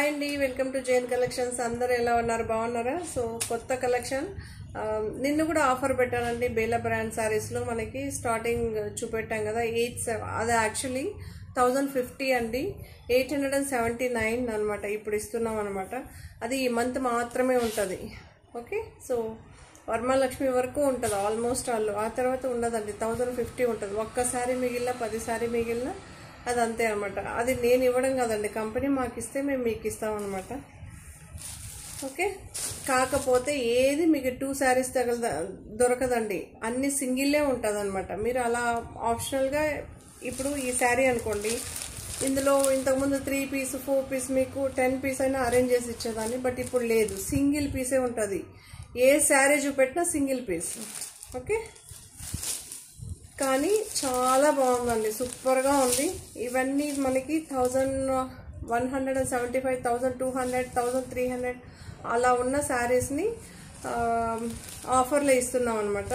Hi అండి, welcome to Jain collections. అందరూ ఎలా ఉన్నారు? బాగున్నారా? సో కొత్త కలెక్షన్ నిన్న కూడా ఆఫర్ పెట్టానండి. బేలా బ్రాండ్ సారీస్లో మనకి స్టార్టింగ్ చూపెట్టాం కదా, అది యాక్చువల్లీ 1050 అండి, 879 అనమాట ఇప్పుడు ఇస్తున్నాం అనమాట. అది ఈ మంత్ మాత్రమే ఉంటుంది. ఓకే, సో వరమహాలక్ష్మి వరకు ఉంటుంది ఆల్మోస్ట్ వాళ్ళు. ఆ తర్వాత ఉండదండి, 1050 ఉంటుంది. ఒక్కసారి మిగిలిన 10 సారీ మిగిలిన అది అంతే అనమాట. అది నేను ఇవ్వడం కదండి, కంపెనీ మాకు ఇస్తే మేము మీకు ఇస్తాం అనమాట. ఓకే, కాకపోతే ఏది మీకు 2 శారీస్ దొరకదండి, అన్ని సింగిల్లే ఉంటుంది అనమాట. మీరు అలా ఆప్షనల్గా ఇప్పుడు ఈ శారీ అనుకోండి, ఇందులో ఇంతకుముందు 3 పీస్ 4 పీస్ మీకు 10 పీస్ అయినా అరేంజ్ చేసి ఇచ్చేదాన్ని. బట్ ఇప్పుడు లేదు, సింగిల్ పీసే ఉంటుంది. ఏ శారీ చూపెట్టినా సింగిల్ పీస్. ఓకే, కానీ చాలా బాగుందండి, సూపర్గా ఉంది. ఇవన్నీ మనకి 1175, 1200, 1300 అలా ఉన్న శారీస్ని ఆఫర్లో ఇస్తున్నాం అనమాట.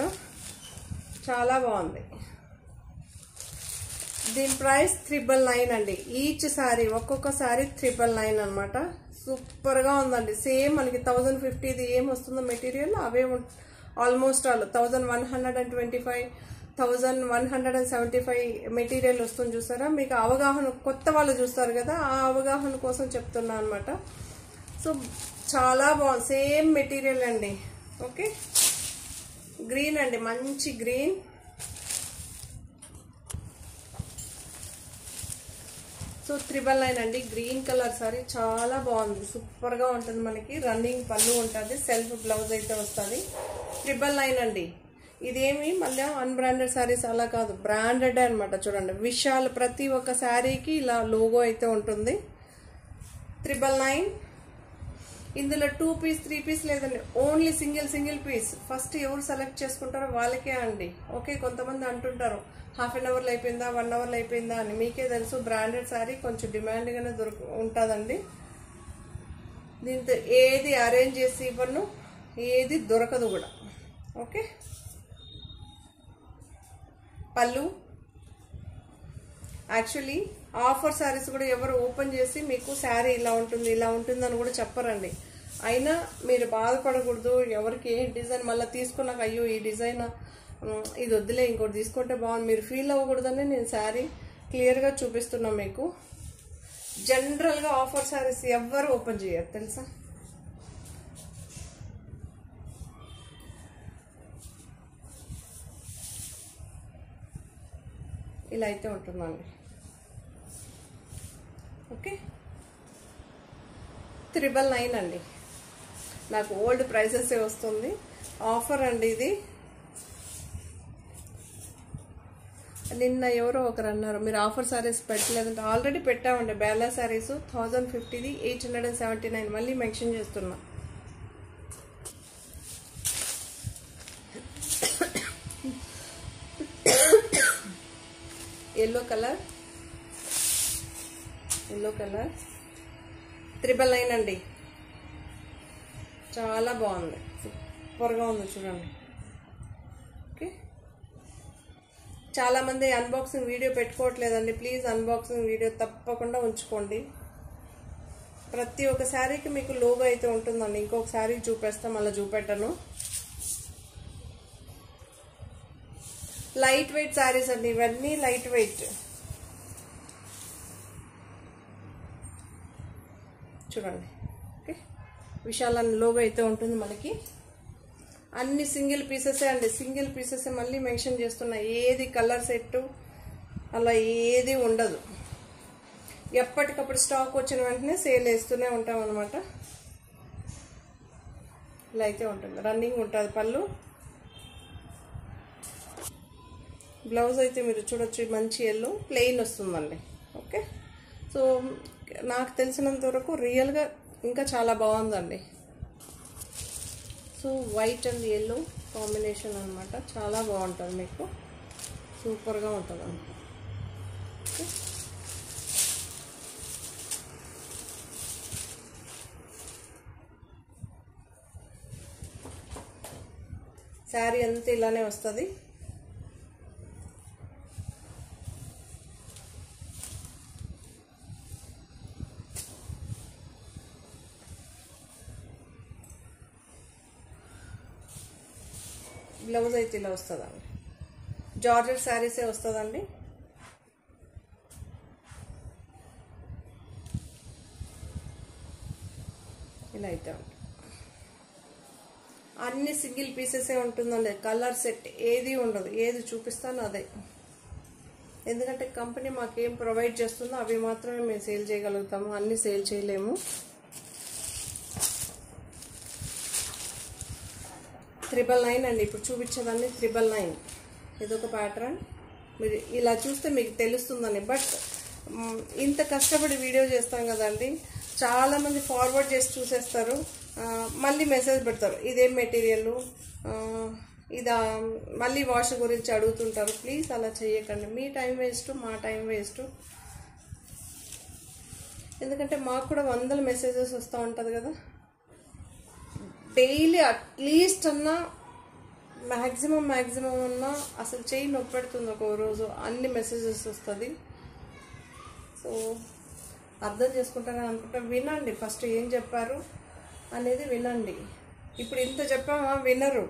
చాలా బాగుంది. దీని ప్రైస్ 999 అండి. ఈచ్ శారీ, ఒక్కొక్క శారీ 999 అనమాట. సూపర్గా ఉందండి. సేమ్ మనకి 1050 ఏం వస్తుందో మెటీరియల్ అవే ఆల్మోస్ట్ ఆల్ 1125, 1175 మెటీరియల్ వస్తుంది. చూసారా? మీకు అవగాహన, కొత్త వాళ్ళు చూస్తారు కదా, ఆ అవగాహన కోసం చెప్తున్నా అనమాట. సో చాలా బాగుంది, సేమ్ మెటీరియల్ అండి. ఓకే, గ్రీన్ అండి, మంచి గ్రీన్. సో 999 అండి, గ్రీన్ కలర్ సారీ. చాలా బాగుంది, సూపర్గా ఉంటుంది. మనకి రన్నింగ్ పళ్ళు ఉంటుంది, సెల్ఫ్ బ్లౌజ్ అయితే వస్తుంది. 999 అండి. ఇదేమి మళ్ళీ అన్బ్రాండెడ్ శారీస్ అలా కాదు, బ్రాండెడ్ అనమాట. చూడండి, విశాల్ ప్రతి ఒక్క శారీకి ఇలా లోగో అయితే ఉంటుంది. 999. ఇందులో 2 పీస్ 3 పీస్ లేదండి, ఓన్లీ సింగిల్ పీస్. ఫస్ట్ ఎవరు సెలెక్ట్ చేసుకుంటారో వాళ్ళకే అండి. ఓకే, కొంతమంది అంటుంటారు హాఫ్ అన్ అవర్లో అయిపోయిందా, 1 అవర్లో అయిపోయిందా అని. మీకే తెలుసు, బ్రాండెడ్ శారీ కొంచెం డిమాండ్గానే ఉంటుందండి. దీంతో ఏది అరేంజ్ చేసి ఇవ్వను, ఏది దొరకదు కూడా. ఓకే, పళ్ళు యాక్చువల్లీ ఆఫర్ శారీస్ కూడా ఎవరు ఓపెన్ చేసి మీకు శారీ ఇలా ఉంటుంది ఇలా ఉంటుందని కూడా చెప్పరండి. అయినా మీరు బాధపడకూడదు. ఎవరికి ఏ డిజైన్ మళ్ళీ తీసుకున్నాక అయ్యో ఈ డిజైన్ ఇది వద్దులే ఇంకోటి తీసుకుంటే బాగుంది మీరు ఫీల్ అవ్వకూడదని నేను శారీ క్లియర్గా చూపిస్తున్నా మీకు. జనరల్గా ఆఫర్ శారీస్ ఎవరు ఓపెన్ చేయరు తెలుసా. ఇలా అయితే ఉంటుందండి. ఓకే, 999 అండి. నాకు ఓల్డ్ ప్రైసెస్ వస్తుంది, ఆఫర్ అండి ఇది. నిన్న ఎవరో ఒకరు అన్నారు మీరు ఆఫర్ శారీస్ పెట్టలేదంటే, ఆల్రెడీ పెట్టామండి. బేలా శారీస్ 1050, 879 మళ్ళీ మెన్షన్ చేస్తున్నా. ఎల్లో కలర్ 999 అండి. చాలా బాగుంది, సూపర్గా ఉంది చూడండి. ఓకే, చాలామంది అన్బాక్సింగ్ వీడియో పెట్టుకోవట్లేదండి. ప్లీజ్ అన్బాక్సింగ్ వీడియో తప్పకుండా ఉంచుకోండి. ప్రతి ఒక్క శారీకి మీకు లోగో అయితే ఉంటుందండి. ఇంకొక శారీ చూపిస్తాం, అలా చూపెట్టను. లైట్ వెయిట్ శారీస్ అండి ఇవన్నీ, లైట్ వెయిట్. చూడండి, ఓకే, విశాల్ అని లోగో అయితే ఉంటుంది మనకి. అన్ని సింగిల్ పీసెసే అండి, సింగిల్ పీసెసే. మళ్ళీ మెన్షన్ చేస్తున్నా, ఏది కలర్ సెట్ అలా ఏది ఉండదు. ఎప్పటికప్పుడు స్టాక్ వచ్చిన వెంటనే సేల్ వేస్తూనే ఉంటాం అనమాట. ఇలా అయితే ఉంటుంది, రన్నింగ్ ఉంటుంది. పళ్ళు బ్లౌజ్ అయితే మీరు చూడొచ్చు, మంచి ఎల్లో ప్లెయిన్ వస్తుందండి. ఓకే, సో నాకు తెలిసినంత వరకు రియల్గా ఇంకా చాలా బాగుందండి. So white and yellow combination అనమాట, చాలా బాగుంటుంది మీకు, సూపర్గా ఉంటుందండి. ఓకే, శారీ అంతా ఇలానే వస్తుంది. బ్లౌజ్ అయితే ఇలా వస్తుందండి. జార్జెట్ శారీసే వస్తుందండి. ఇలా అయితే ఉంటుంది. అన్ని సింగిల్ పీసెసే ఉంటుందండి. కలర్ సెట్ ఏది ఉండదు. ఏది చూపిస్తానో అదే. ఎందుకంటే కంపెనీ మాకేం ప్రొవైడ్ చేస్తుందో అవి మాత్రమే మేము సేల్ చేయగలుగుతాము. అన్ని సేల్ చేయలేము. 999 అండి. ఇప్పుడు చూపించేదాన్ని 999. ఇదొక ప్యాటర్న్. మీరు ఇలా చూస్తే మీకు తెలుస్తుందని. బట్ ఇంత కష్టపడి వీడియో చేస్తాం కదండి, చాలామంది ఫార్వర్డ్ చేసి చూసేస్తారు, మళ్ళీ మెసేజ్ పెడతారు ఇదేం మెటీరియల్, ఇదా మళ్ళీ వాష్ గురించి అడుగుతుంటారు. ప్లీజ్ అలా చేయకండి. మీ టైం వేస్ట్, మా టైం వేస్ట్. ఎందుకంటే మాకు కూడా వందల మెసేజెస్ వస్తూ ఉంటుంది కదా. డైలీ అట్లీస్ట్ అన్నా మ్యాక్సిమం అన్నా అసలు చేయి నొప్పి పెడుతుంది. ఒక రోజు అన్ని మెసేజెస్ వస్తుంది. సో అర్థం చేసుకుంటారని అనుకుంటా. వినండి ఫస్ట్ ఏం చెప్పారు అనేది వినండి. ఇప్పుడు ఇంత చెప్పామా వినరు,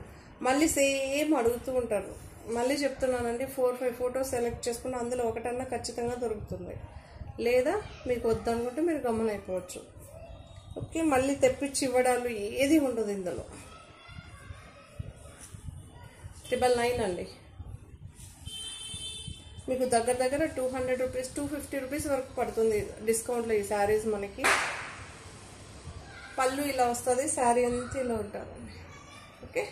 మళ్ళీ సేమ్ అడుగుతూ ఉంటారు. మళ్ళీ చెప్తున్నానండి, 4-5 ఫొటోస్ సెలెక్ట్ చేసుకుంటే అందులో ఒకటన్నా ఖచ్చితంగా దొరుకుతుంది. లేదా మీకు వద్దనుకుంటే మీరు గమనైపోవచ్చు. ఓకే, మళ్ళీ తెప్పించి ఇవ్వడాలు ఏది ఉండదు ఇందులో. 999 అండి. మీకు దగ్గర 200 రూపీస్ 250 రూపీస్ వరకు పడుతుంది డిస్కౌంట్లో ఈ శారీస్ మనకి. పళ్ళు ఇలా వస్తుంది, శారీ అంతా ఇలా ఉంటుంది. ఓకే,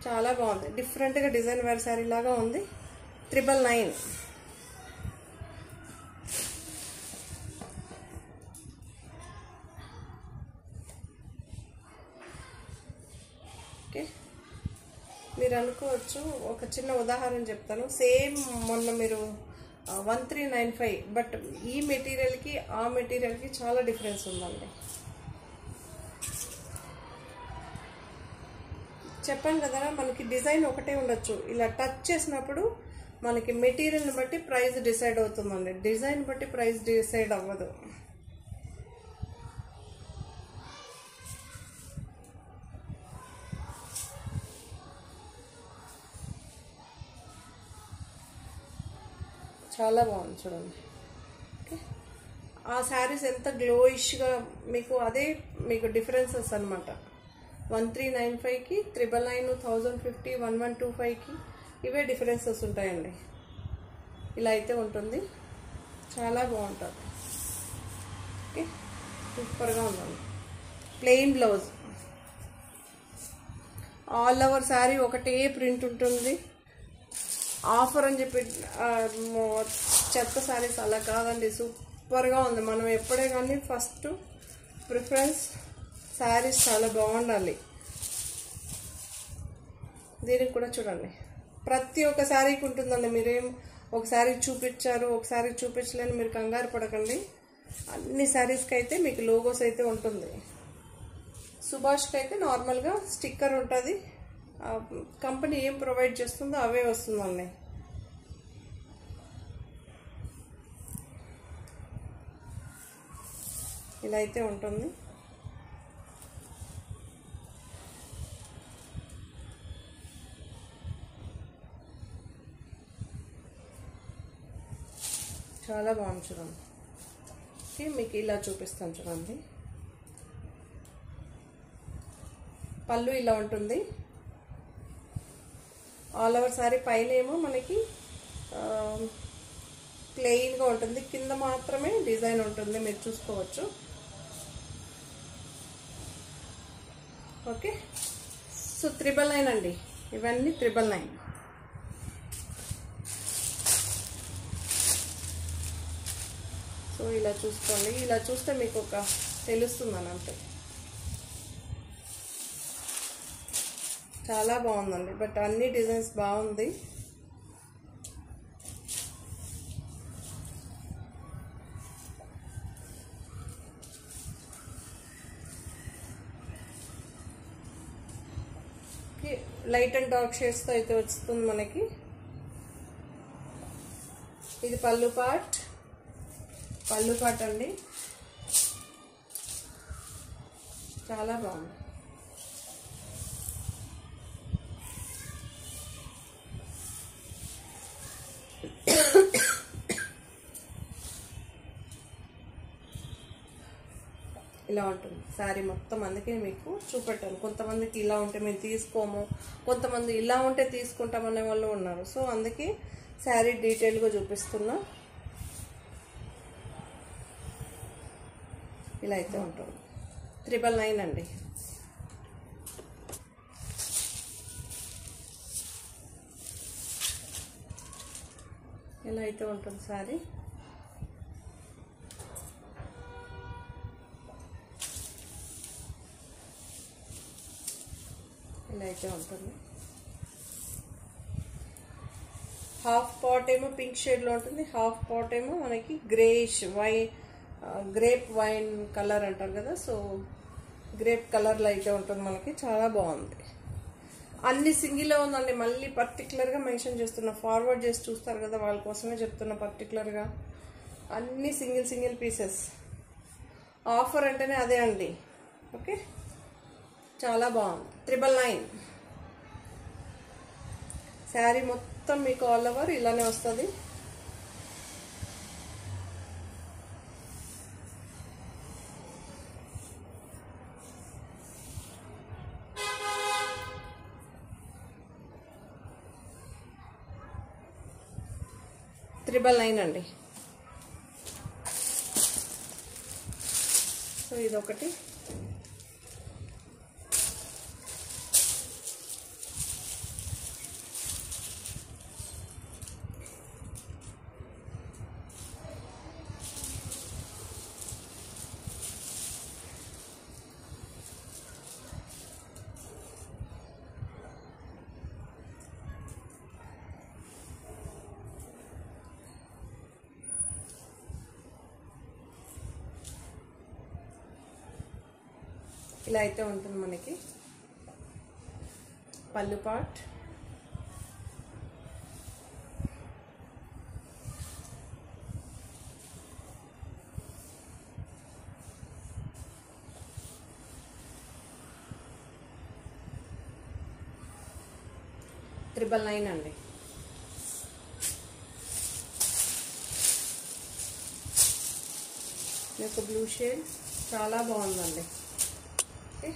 చాలా బాగుంది. డిఫరెంట్గా డిజైన్ వేర్ శారీ లాగా ఉంది. 999. ఓకే, మీరు అనుకోవచ్చు, ఒక చిన్న ఉదాహరణ చెప్తాను. సేమ్ మొన్న మీరు 1395, బట్ ఈ మెటీరియల్కి ఆ మెటీరియల్కి చాలా డిఫరెన్స్ ఉందండి. చెప్పాను కదా, మనకి డిజైన్ ఒకటే ఉండొచ్చు. ఇలా టచ్ చేసినప్పుడు మనకి మెటీరియల్ని బట్టి ప్రైస్ డిసైడ్ అవుతుందండి. డిజైన్ బట్టి ప్రైస్ డిసైడ్ అవ్వదు. చాలా బాగుంది చూడండి. ఓకే, ఆ శారీస్ ఎంత గ్లోయిష్గా మీకు, అదే మీకు డిఫరెన్సెస్ అనమాట. 1395కి 999, 1050, 1125కి ఇవే డిఫరెన్సెస్ ఉంటాయండి. ఇలా అయితే ఉంటుంది. చాలా బాగుంటుంది. ఓకే, సూపర్గా ఉందండి. Plain blouse, all over sari ఒకటే ప్రింట్ ఉంటుంది. ఆఫర్ అని చెప్పి చెత్త శారీస్ అలా కాదండి, సూపర్గా ఉంది. మనం ఎప్పుడే కానీ ఫస్ట్ ప్రిఫరెన్స్ శారీస్ చాలా బాగుండాలి. దీనికి కూడా చూడండి, ప్రతి ఒక్క శారీకి ఉంటుందండి. మీరేం ఒక శారీ చూపించారు, ఒక శారీ చూపించలేని మీరు కంగారు పడకండి. అన్ని శారీస్కి అయితే మీకు లోగోస్ అయితే ఉంటుంది. సుభాష్కి అయితే నార్మల్గా స్టిక్కర్ ఉంటుంది. కంపెనీ ఏం ప్రొవైడ్ చేస్తుందో అవే వస్తుందండి. ఇలా అయితే ఉంటుంది. చాలా బాగుంది చూడండి. మీకు ఇలా చూపిస్తాను చూడండి. పళ్ళు ఇలా ఉంటుంది. ఆల్ ఓవర్ సారీ పైన ఏమో మనకి ప్లెయిన్గా ఉంటుంది, కింద మాత్రమే డిజైన్ ఉంటుంది. మీరు చూసుకోవచ్చు. ఓకే, సో 999 అండి. ఇవన్నీ 999. సో ఇలా చూసుకోండి. ఇలా చూస్తే మీకు ఒక తెలుస్తుందని అంతే. చాలా బాగుందండి. బట్ అన్ని డిజైన్స్ బాగుంది. లైట్ అండ్ డార్క్ షేడ్స్తో అయితే వస్తుంది మనకి. ఇది పళ్ళు పార్ట్ అండి. చాలా బాగుంది. ఇలా ఉంటుంది శారీ మొత్తం. అందుకే మీకు చూపెట్టాను. కొంతమందికి ఇలా ఉంటే మేము తీసుకోము, కొంతమంది ఇలా ఉంటే తీసుకుంటామనే వాళ్ళు ఉన్నారు. సో అందుకే శారీ డీటెయిల్గా చూపిస్తున్నా. ఇలా అయితే ఉంటుంది. 999 అండి. ఇలా అయితే ఉంటుంది శారీ. ఇలా అయితే ఉంటుంది. హాఫ్ పాట్ ఏమో పింక్ షేడ్లో ఉంటుంది, హాఫ్ పాట్ ఏమో మనకి గ్రేష్ గ్రేప్ వైన్ కలర్ అంటారు కదా, సో గ్రేప్ కలర్లో అయితే ఉంటుంది మనకి. చాలా బాగుంది. అన్ని సింగిల్లో ఉందండి. మళ్ళీ పర్టికులర్గా మెన్షన్ చేస్తున్నా, ఫార్వర్డ్ చేసి చూస్తారు కదా వాళ్ళ కోసమే చెప్తున్నా. పర్టికులర్గా అన్ని సింగిల్ పీసెస్. ఆఫర్ అంటేనే అదే అండి. ఓకే, చాలా బాగుంది. 999 శారీ మొత్తం మీకు ఆల్ ఓవర్ ఇలానే వస్తుంది. $999 అండి. సో ఇదొకటి. ఇలా అయితే ఉంటుంది మనకి పళ్ళు పార్ట్. $999 అండి. మీకు బ్లూ షేడ్ చాలా బాగుందండి. ఓకే,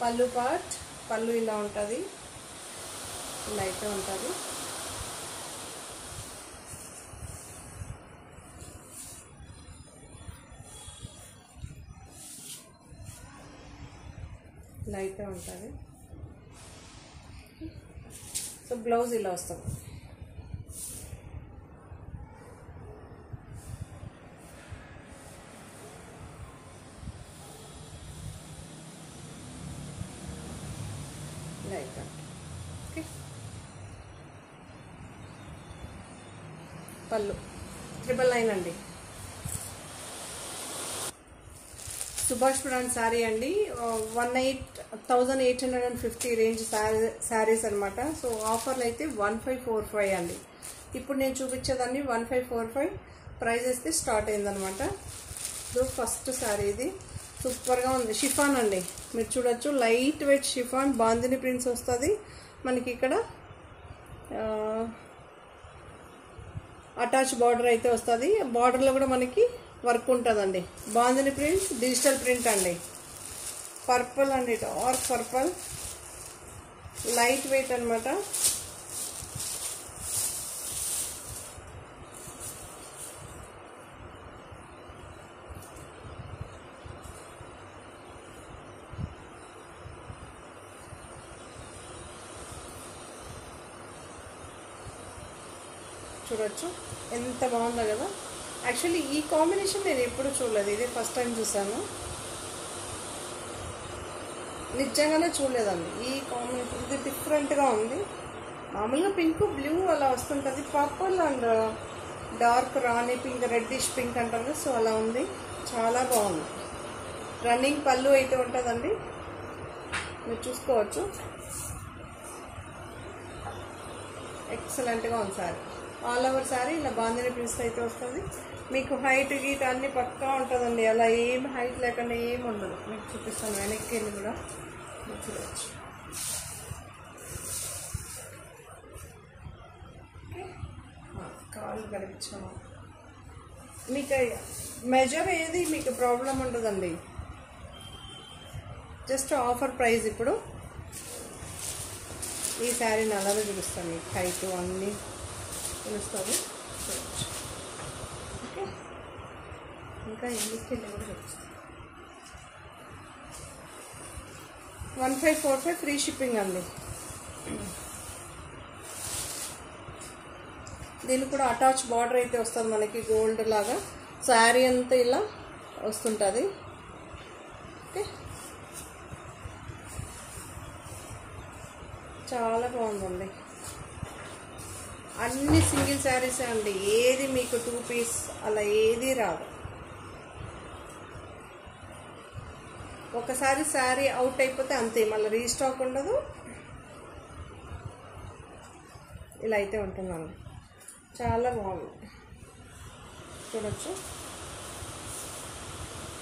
పళ్ళు పార్ట్, పళ్ళు ఇలా ఉంటుంది. ఇలా అయితే ఉంటుంది. ఇలా అయితే ఉంటుంది. సో బ్లౌజ్ ఇలా వస్తుంది. ఓకే, పళ్ళు 999 అండి. సుభాష్ బ్రాండ్ శారీ అండి. 1850 రేంజ్ శారీస్ అనమాట. సో ఆఫర్లు అయితే 1545 అండి. ఇప్పుడు నేను చూపించేదాన్ని 1545 ప్రైస్ అయితే స్టార్ట్ అయిందనమాట. సో ఫస్ట్ శారీ ఇది సూపర్గా ఉంది. షిఫాన్ అండి, మీరు చూడొచ్చు. Light weight chiffon, bandhani prints వస్తుంది మనకి. ఇక్కడ అటాచ్ బార్డర్ అయితే వస్తుంది. బార్డర్లో కూడా మనకి వర్క్ ఉంటుందండి. బాందిని ప్రింట్స్, డిజిటల్ ప్రింట్ అండి. పర్పుల్ అండి, డార్క్ పర్పుల్, లైట్ వెయిట్ అనమాట. చూడొచ్చు ఎంత బాగుందో కదా. యాక్చువల్లీ ఈ కాంబినేషన్ నేను ఎప్పుడు చూడలేదు, ఇదే ఫస్ట్ టైం చూసాను. నిజంగానే చూడలేదండి ఈ కాంబినేషన్. ఇది డిఫరెంట్గా ఉంది. మామూలుగా పింక్ బ్లూ అలా వస్తుంటుంది. Purple and dark Rani pink, reddish pink అంటారు. సో అలా ఉంది, చాలా బాగుంది. రన్నింగ్ పళ్ళు అయితే ఉంటుందండి, మీరు చూసుకోవచ్చు. ఎక్సలెంట్గా ఉంది సారీ. ఆల్ ఓవర్ సారీ ఇలా బాందిని ప్రింట్స్ అయితే వస్తుంది. మీకు హైట్ గీట్ అన్ని పక్కా ఉంటుందండి. అలా ఏం హైట్ లేకుండా ఏమి ఉండదు. మీకు చూపిస్తాను వెనక్కి వెళ్ళి కూడా మీరు చూడవచ్చు. ఓకే, మోడల్ కనిపించాము. మీకు మెజర్ ఏది మీకు ప్రాబ్లం ఉండదండి, జస్ట్ ఆఫర్ ప్రైస్. ఇప్పుడు ఈ శారీని అలాగే చూపిస్తాను, మీకు హైట్ అన్నీ తెలుస్తుంది. ఓకే, ఇంకా ఎన్ని కింద కూడా చూపిస్తాను. 1545 ఫ్రీ షిప్పింగ్ అండి. దీనికి కూడా అటాచ్ బార్డర్ అయితే వస్తుంది మనకి, గోల్డ్ లాగా. శారీ అంతా ఇలా వస్తుంటుంది. ఓకే, చాలా బాగుందండి. అన్ని సింగిల్ శారీసే అండి, ఏది మీకు 2 పీస్ అలా ఏది రాదు. ఒకసారి శారీ అవుట్ అయిపోతే అంతే, మళ్ళీ రీస్టాక్ ఉండదు. ఇలా అయితే ఉంటుందండి, చాలా బాగుంది, చూడొచ్చు.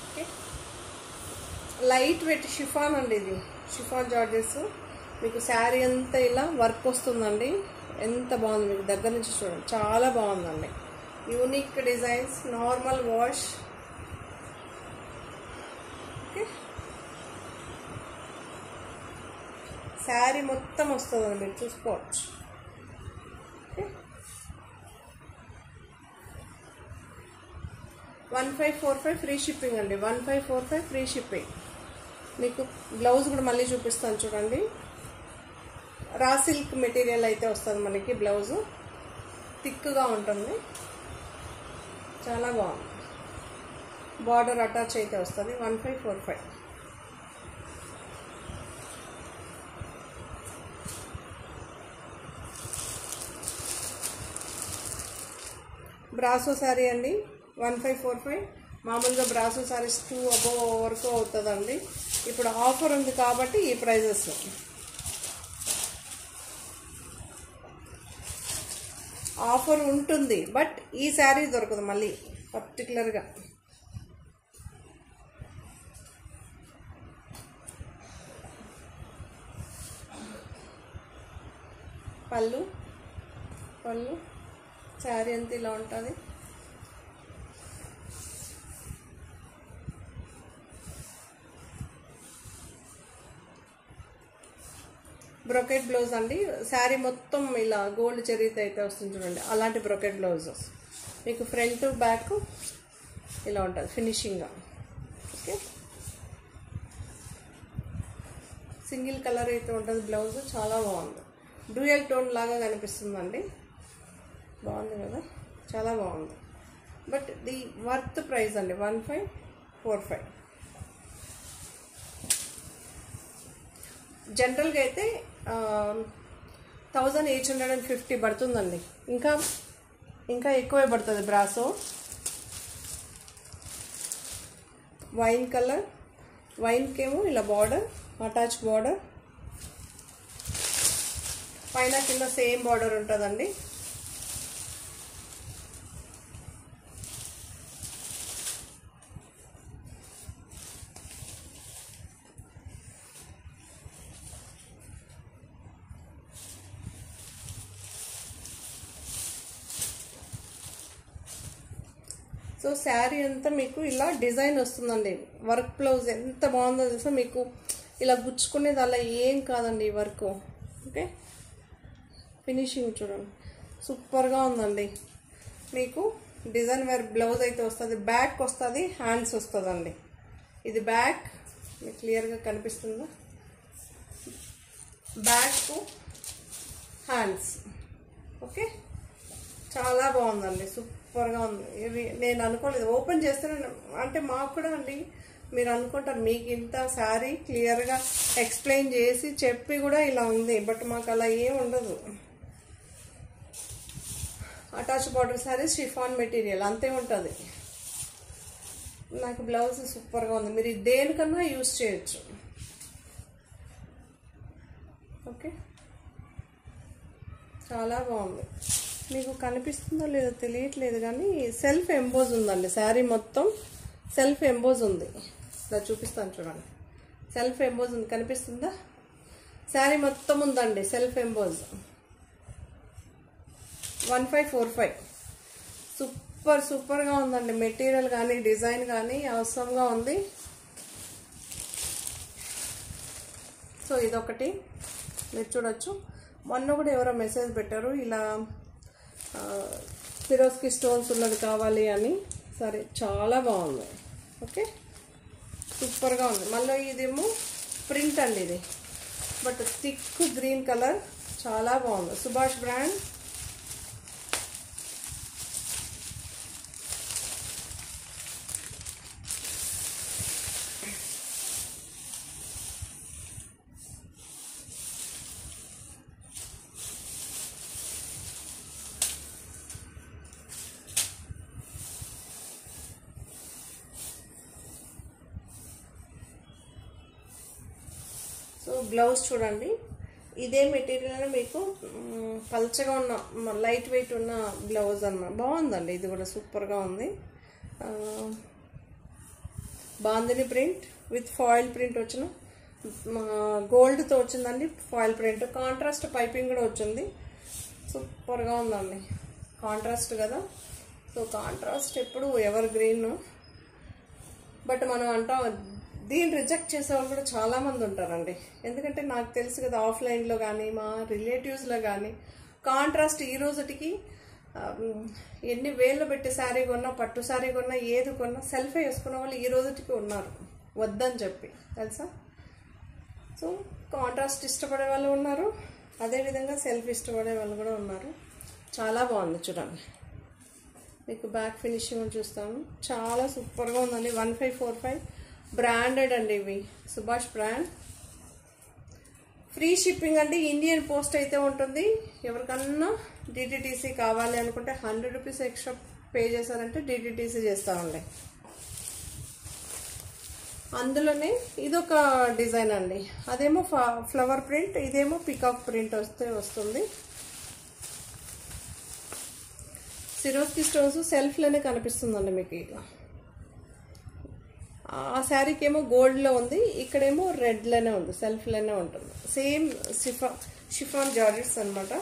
ఓకే, లైట్ వెయిట్ షిఫాన్ అండి, ఇది షిఫాన్ జార్జెస్. మీకు శారీ అంతా ఇలా వర్క్ వస్తుందండి, ఎంత బాగుంది. మీకు దగ్గర నుంచి చూడండి, చాలా బాగుందండి. Unique designs, normal wash. Okay, sari మొత్తం వస్తుందండి, మీరు చూసుకోవచ్చు. ఓకే, 1545 ఫ్రీ షిప్పింగ్ అండి. 1545 ఫ్రీ షిప్పింగ్. మీకు బ్లౌజ్ కూడా మళ్ళీ చూపిస్తాను చూడండి. రా సిల్క్ మెటీరియల్ అయితే వస్తుంది మనకి, బ్లౌజు థిక్గా ఉంటుంది, చాలా బాగుంది. బార్డర్ అటాచ్ అయితే వస్తుంది. 1545. బ్రాసో శారీ అండి, 1545. మామూలుగా బ్రాసో శారీస్ 2 అబోవ్ వరకు అవుతుందండి. ఇప్పుడు ఆఫర్ ఉంది కాబట్టి ఈ ప్రైజెస్. ఆఫర్ ఉంటుంది, బట్ ఈ శారీ దొరకదు మళ్ళీ పర్టికులర్గా. పళ్ళు శారీ అంతా ఇలా ఉంటుంది. బ్రొకెట్ బ్లౌజ్ అండి, శారీ మొత్తం ఇలా గోల్డ్ జరీతో అయితే వస్తుంది చూడండి, అలాంటి బ్రొకెట్ బ్లౌజెస్. మీకు ఫ్రంట్ బ్యాక్ ఇలా ఉంటుంది ఫినిషింగ్గా. ఓకే, సింగిల్ కలర్ అయితే ఉంటుంది బ్లౌజ్, చాలా బాగుంది. డ్యూయల్ టోన్ లాగా కనిపిస్తుందండి, బాగుంది కదా, చాలా బాగుంది. బట్ ది వర్త్ ప్రైస్ అండి, 1545. జనరల్గా అయితే 1850 పడుతుందండి, ఇంకా ఎక్కువే పడుతుంది. బ్రాసో వైన్ కలర్, వైన్కేమో ఇలా బార్డర్, అటాచ్ బార్డర్, పైన కింద సేమ్ బార్డర్ ఉంటుందండి. సో శారీ అంతా మీకు ఇలా డిజైన్ వస్తుందండి. వర్క్ బ్లౌజ్ ఎంత బాగుందో తెలుసా, మీకు ఇలా గుచ్చుకునేది అలా ఏం కాదండి ఈ వర్క్. ఓకే, ఫినిషింగ్ చూడండి, సూపర్గా ఉందండి. మీకు డిజైన్ వేర్ బ్లౌజ్ అయితే వస్తుంది, బ్యాక్ వస్తుంది, హ్యాండ్స్ వస్తుందండి. ఇది బ్యాక్, మీకు క్లియర్గా కనిపిస్తుందా, బ్యాక్ హ్యాండ్స్. ఓకే, చాలా బాగుందండి, సూపర్గా ఉంది. ఇది నేను అనుకోలేదు, ఓపెన్ చేస్తాను అంటే మాకు కూడా అండి, మీరు అనుకుంటారు మీకు ఇంత శారీ క్లియర్గా ఎక్స్ప్లెయిన్ చేసి చెప్పి కూడా ఇలా ఉంది, బట్ మాకు అలా ఏం ఉండదు. Attach border sari, chiffon material అంతే ఉంటుంది. నాకు బ్లౌజ్ సూపర్గా ఉంది, మీరు దేనికన్నా యూజ్ చేయొచ్చు. ఓకే, చాలా బాగుంది. మీకు కనిపిస్తుందో లేదో తెలియట్లేదు కానీ సెల్ఫ్ ఎంబోజ్ ఉందండి, శారీ మొత్తం సెల్ఫ్ ఎంబోజ్ ఉంది. ఇలా చూపిస్తాను చూడండి, సెల్ఫ్ ఎంబోజ్ ఉంది, కనిపిస్తుందా? శారీ మొత్తం ఉందండి సెల్ఫ్ ఎంబోజ్. 1545 సూపర్గా ఉందండి. మెటీరియల్ కానీ డిజైన్ కానీ అవసరంగా ఉంది. సో ఇదొకటి మీరు చూడొచ్చు. మొన్న కూడా ఎవరో మెసేజ్ పెట్టారు ఇలా ఫిరోజ్కి స్టోన్స్ ఉన్నది కావాలి అని. సరే, చాలా బాగుంది. ఓకే, సూపర్గా ఉంది. మళ్ళీ ఇదేమో ప్రింట్ అండి ఇది, బట్ థిక్ గ్రీన్ కలర్, చాలా బాగుంది. సుభాష్ బ్రాండ్. సో బ్లౌజ్ చూడండి, ఇదే మెటీరియల్ మీకు పల్చగా ఉన్న లైట్ వెయిట్ ఉన్న బ్లౌజ్ అన్నమాట. బాగుందండి, ఇది కూడా సూపర్గా ఉంది. Bandhani print with foil print వచ్చిన గోల్డ్తో వచ్చిందండి. ఫాయిల్ ప్రింట్, కాంట్రాస్ట్ పైపింగ్ కూడా వచ్చింది. సూపర్గా ఉందండి, కాంట్రాస్ట్ కదా. సో కాంట్రాస్ట్ ఎప్పుడు ఎవర్ గ్రీన్, బట్ మనం అంటాం దీన్ని రిజెక్ట్ చేసేవాళ్ళు కూడా చాలామంది ఉంటారండి. ఎందుకంటే నాకు తెలుసు కదా, ఆఫ్లైన్లో కానీ మా రిలేటివ్స్లో కానీ కాంట్రాస్ట్ ఈ రోజుటికి ఎన్ని వేళ్ళు పెట్టి శారీ కొన్నా, పట్టు శారీ కొన్నా, ఏది కొన్నా సెల్ఫే వేసుకున్న వాళ్ళు ఈ రోజుటికి ఉన్నారు, వద్దని చెప్పి, తెలుసా. సో కాంట్రాస్ట్ ఇష్టపడే వాళ్ళు ఉన్నారు, అదేవిధంగా సెల్ఫ్ ఇష్టపడే వాళ్ళు కూడా ఉన్నారు. చాలా బాగుంది చూడండి. మీకు బ్యాక్ ఫినిషింగ్ చూస్తాను, చాలా సూపర్గా ఉందండి. 1545 బ్రాండెడ్ అండి ఇవి, సుభాష్ బ్రాండ్. ఫ్రీ షిప్పింగ్ అండి, ఇండియన్ పోస్ట్ అయితే ఉంటుంది. ఎవరికన్నా డిటిటీసీ కావాలి అనుకుంటే 100 రూపీస్ ఎక్స్ట్రా పే చేశారంటే డిటిటీసీ చేస్తామండి. అందులోనే ఇదొక డిజైన్ అండి, అదేమో ఫ్లవర్ ప్రింట్, ఇదేమో పికాక్ ప్రింట్ వస్తుంది. సిరోస్కి స్టోన్స్ సెల్ఫ్లోనే కనిపిస్తుందండి మీకు. ఇక ఆ శారీకి ఏమో గోల్డ్లో ఉంది, ఇక్కడేమో రెడ్లోనే ఉంది, సెల్ఫ్లోనే ఉంటుంది. సేమ్ షిఫాన్ జార్జెట్స్ అనమాట.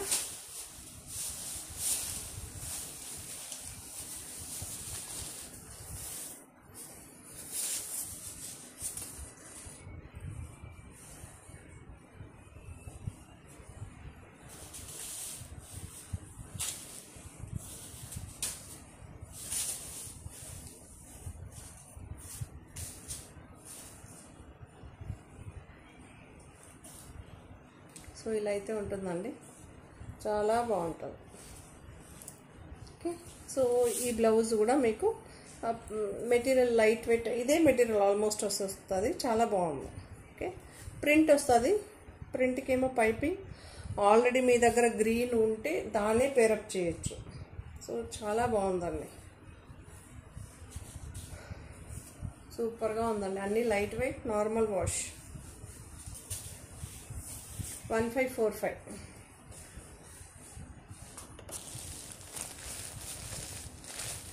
సో ఇలా అయితే ఉంటుందండి, చాలా బాగుంటుంది. ఓకే, సో ఈ బ్లౌజ్ కూడా మీకు మెటీరియల్ లైట్ వెయిట్, ఇదే మెటీరియల్ ఆల్మోస్ట్ వస్తుంది, చాలా బాగుంది. ఓకే, ప్రింట్ వస్తుంది, ప్రింట్కి ఏమో పైపింగ్. ఆల్రెడీ మీ దగ్గర గ్రీన్ ఉంటే దాన్నే పేరప్ చేయొచ్చు. సో చాలా బాగుందండి, సూపర్గా ఉందండి. అన్నీ light weight, normal wash. 1545.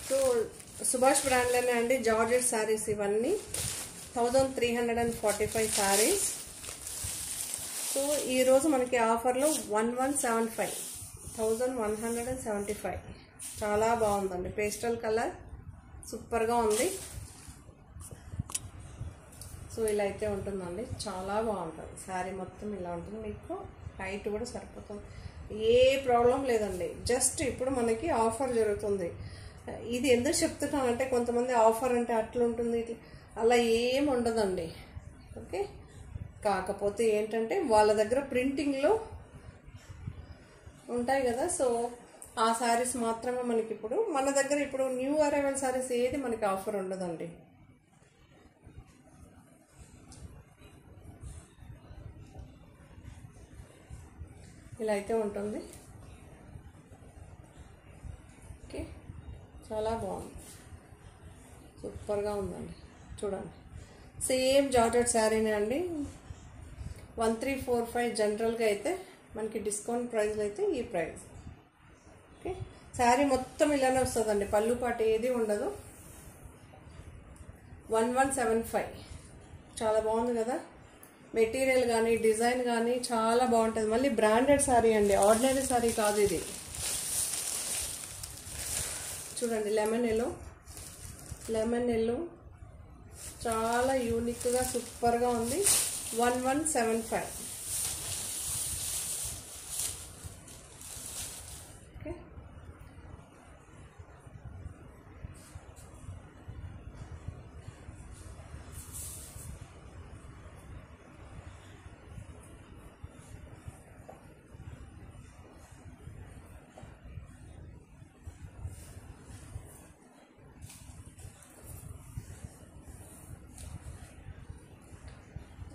So Subhash బ్రాండ్లోనే అండి జార్జెట్ శారీస్ ఇవన్నీ. 1345 శారీస్. సో ఈరోజు మనకి ఆఫర్లో 1175, 1175. చాలా బాగుందండి, పేస్టల్ కలర్, సూపర్గా ఉంది. సో ఇలా అయితే ఉంటుందండి, చాలా బాగుంటుంది. శారీ మొత్తం ఇలా ఉంటుంది, మీకు హైట్ కూడా సరిపోతుంది, ఏ ప్రాబ్లం లేదండి. జస్ట్ ఇప్పుడు మనకి ఆఫర్ జరుగుతుంది. ఇది ఎందుకు చెప్తున్నానంటే కొంతమంది ఆఫర్ అంటే అట్లుంటుంది, అలా ఏం ఉండదండి. ఓకే, కాకపోతే ఏంటంటే వాళ్ళ దగ్గర ప్రింటింగ్లో ఉంటాయి కదా, సో ఆ శారీస్ మాత్రమే మనకి ఇప్పుడు మన దగ్గర ఇప్పుడు న్యూ అరైవల్ శారీస్ ఏది మనకి ఆఫర్ ఉండదండి. ఇలా అయితే ఉంటుంది. ఓకే, చాలా బాగుంది, సూపర్గా ఉందండి. చూడండి, సేమ్ జార్జెట్ శారీనే అండి. 1345 జనరల్గా అయితే మనకి డిస్కౌంట్ ప్రైస్లో అయితే ఈ ప్రైస్. ఓకే, శారీ మొత్తం ఇలానే వస్తుందండి, పళ్ళు పాటు ఏది ఉండదు. 1175, చాలా బాగుంది కదా. మెటీరియల్ కానీ డిజైన్ కానీ చాలా బాగుంటుంది. మళ్ళీ బ్రాండెడ్ శారీ అండి, ఆర్డినరీ శారీ కాదు ఇది. చూడండి లెమన్ ఎల్లో చాలా యూనిక్గా సూపర్గా ఉంది. 1175. ఓకే,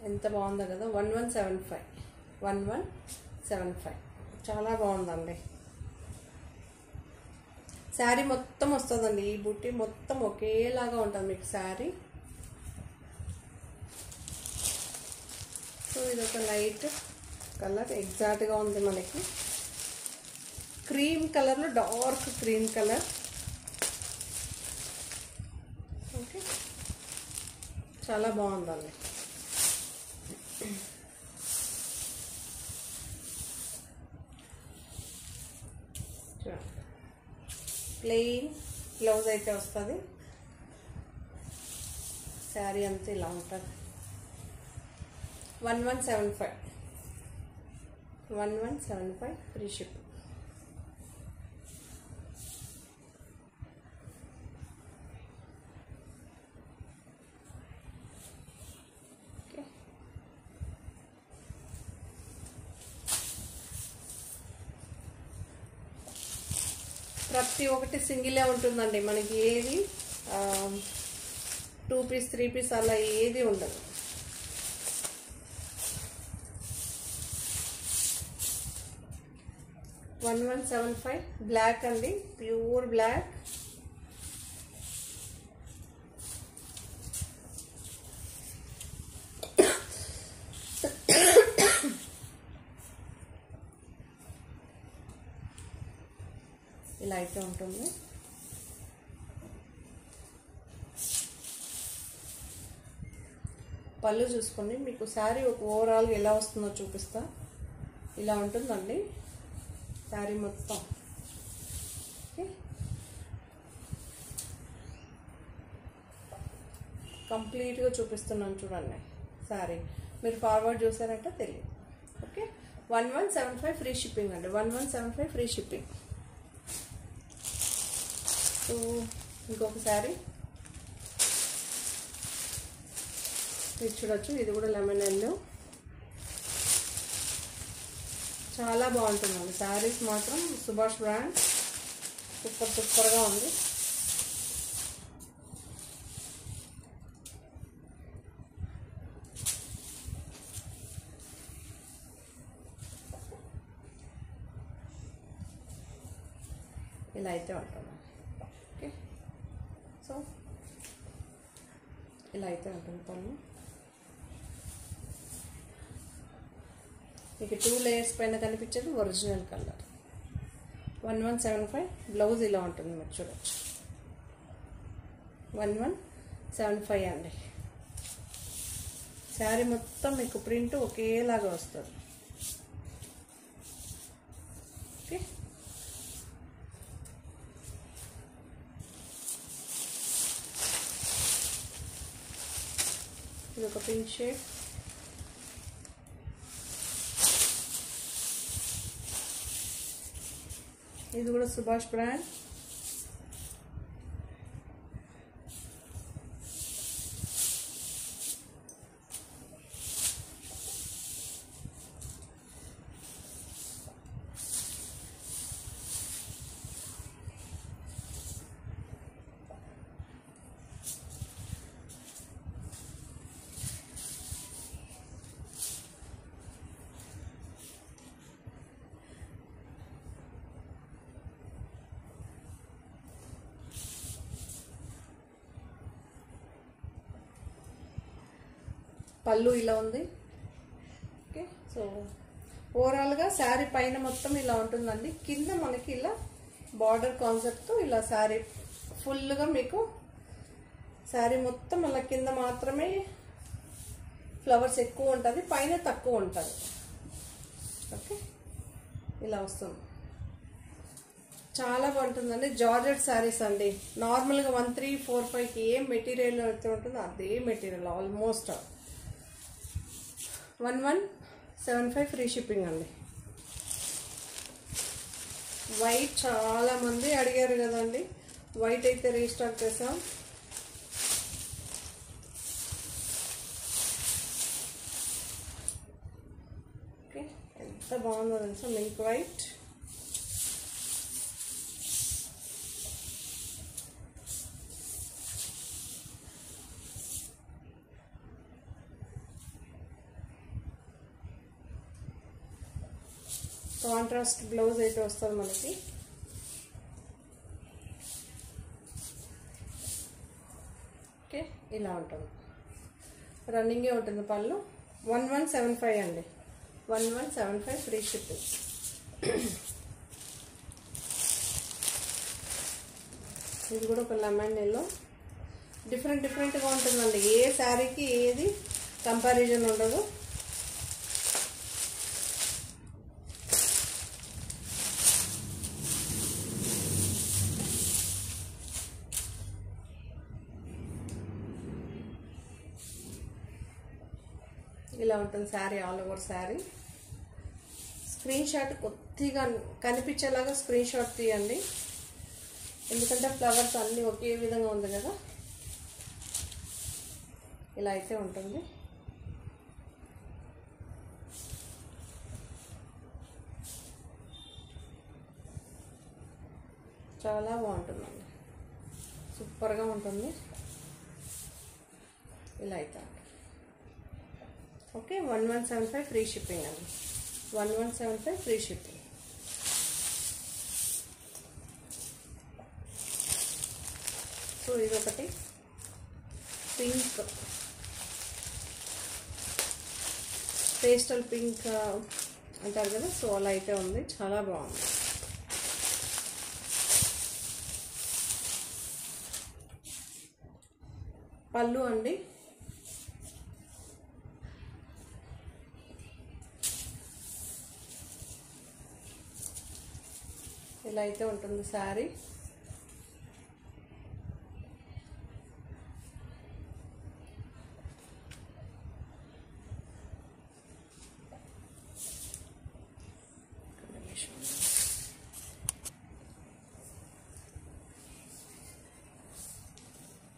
ఎంత బాగుందో కదా. 1175 చాలా బాగుందండి. శారీ మొత్తం వస్తుందండి, ఈ బుట్టి మొత్తం ఒకేలాగా ఉంటుంది మీకు శారీ. సో ఇది ఒక లైట్ కలర్ ఎగ్జాక్ట్గా ఉంది మనకి. క్రీమ్ కలర్లో డార్క్ క్రీమ్ కలర్. ఓకే, చాలా బాగుందండి. ప్లెయిన్ బ్లౌజ్ అయితే వస్తుంది. శారీ అంతా ఇలా ఉంటుంది. 1175 ఫ్రీ షిప్. ప్రతి ఒక్కటి సింగిలే ఉంటుందండి మనకి. ఏది 2 పీస్ 3 పీస్ అలా ఏది ఉండదు. $1175 బ్లాక్ అండి, ప్యూర్ బ్లాక్. ఇలా అయితే ఉంటుంది. పళ్ళు చూసుకోండి, మీకు శారీ ఒక ఓవరాల్గా ఎలా వస్తుందో చూపిస్తా. ఇలా ఉంటుందండి శారీ మొత్తం. ఓకే, కంప్లీట్గా చూపిస్తున్నాను చూడండి శారీ. మీరు ఫార్వర్డ్ చూసారంటే తెలియదు. ఓకే, 1175 ఫ్రీ షిప్పింగ్ అండి. 1175 ఫ్రీ షిప్పింగ్. సో ఇంకొక శారీ ఇది చూడొచ్చు. ఇది కూడా లెమన్ ఎల్లో. చాలా బాగుంటుందండి శారీస్ మాత్రం. సుభాష్ బ్రాండ్ సూపర్గా ఉంది. ఇలా అయితే ఉంటుంది. ఓకే, సో ఇలా అయితే ఉంటుంది పళ్ళు. మీకు 2 లేయర్స్ పైన కనిపించేది ఒరిజినల్ కలర్. 1175 బ్లౌజ్ ఇలా ఉంటుంది, మీరు చూడొచ్చు. 1175 అండి. శారీ మొత్తం మీకు ప్రింట్ ఒకేలాగా వస్తుంది. ఓకే, ఇది ఒక పింక్ షేడ్. ఇది కూడా సుభాష్ బ్రాండ్. పళ్ళు ఇలా ఉంది. ఓకే, సో ఓవరాల్గా శారీ పైన మొత్తం ఇలా ఉంటుందండి. కింద మనకి ఇలా బార్డర్ కాన్సెప్ట్తో ఇలా శారీ ఫుల్గా మీకు శారీ మొత్తం అలా కింద మాత్రమే ఫ్లవర్స్ ఎక్కువ ఉంటుంది, పైన తక్కువ ఉంటుంది. ఓకే, ఇలా వస్తుంది. చాలా బాగుంటుందండి. జార్జెట్ శారీస్ అండి. నార్మల్గా 1345కి ఏ మెటీరియల్ అయితే ఉంటుందో అదే మెటీరియల్ ఆల్మోస్ట్. 1175 ఫ్రీ షిప్పింగ్ అండి. వైట్ చాలా మంది అడిగారు కదండి, వైట్ అయితే రీస్టాక్ చేసాం. ఓకే, ఎంత బాగుందో తెలుసా మిల్క్ వైట్. కాంట్రాస్ట్ బ్లౌజ్ అయితే వస్తుంది మనకి. ఓకే, ఇలా ఉంటుంది, రన్నింగే ఉంటుంది పళ్ళు. 1175 అండి. 1175 ఫ్రీ షిప్పింగ్. ఇది కూడా ఒక లెమన్ ఎల్లో, డిఫరెంట్గా ఉంటుందండి. ఏ శారీకి ఏది కంపారిజన్ ఉండదు. ఇలా ఉంటుంది sari, all over sari. Screen shot కొద్దిగా కనిపించేలాగా స్క్రీన్ షాట్ తీయండి, ఎందుకంటే ఫ్లవర్స్ అన్నీ ఒకే విధంగా ఉంది కదా. ఇలా అయితే ఉంటుంది. చాలా బాగుంటుందండి, సూపర్గా ఉంటుంది. ఇలా అయితే ఓకే. 1175 ఫ్రీ షిప్పింగ్ అండి. 1175 ఫ్రీ షిప్పింగ్. సో ఇదొకటి పింక్, పేస్టల్ పింక్ అంటారు కదా, సో అలా అయితే ఉంది, చాలా బాగుంది. పళ్ళు అండి. ఇలా అయితే ఉంటుంది శారీ.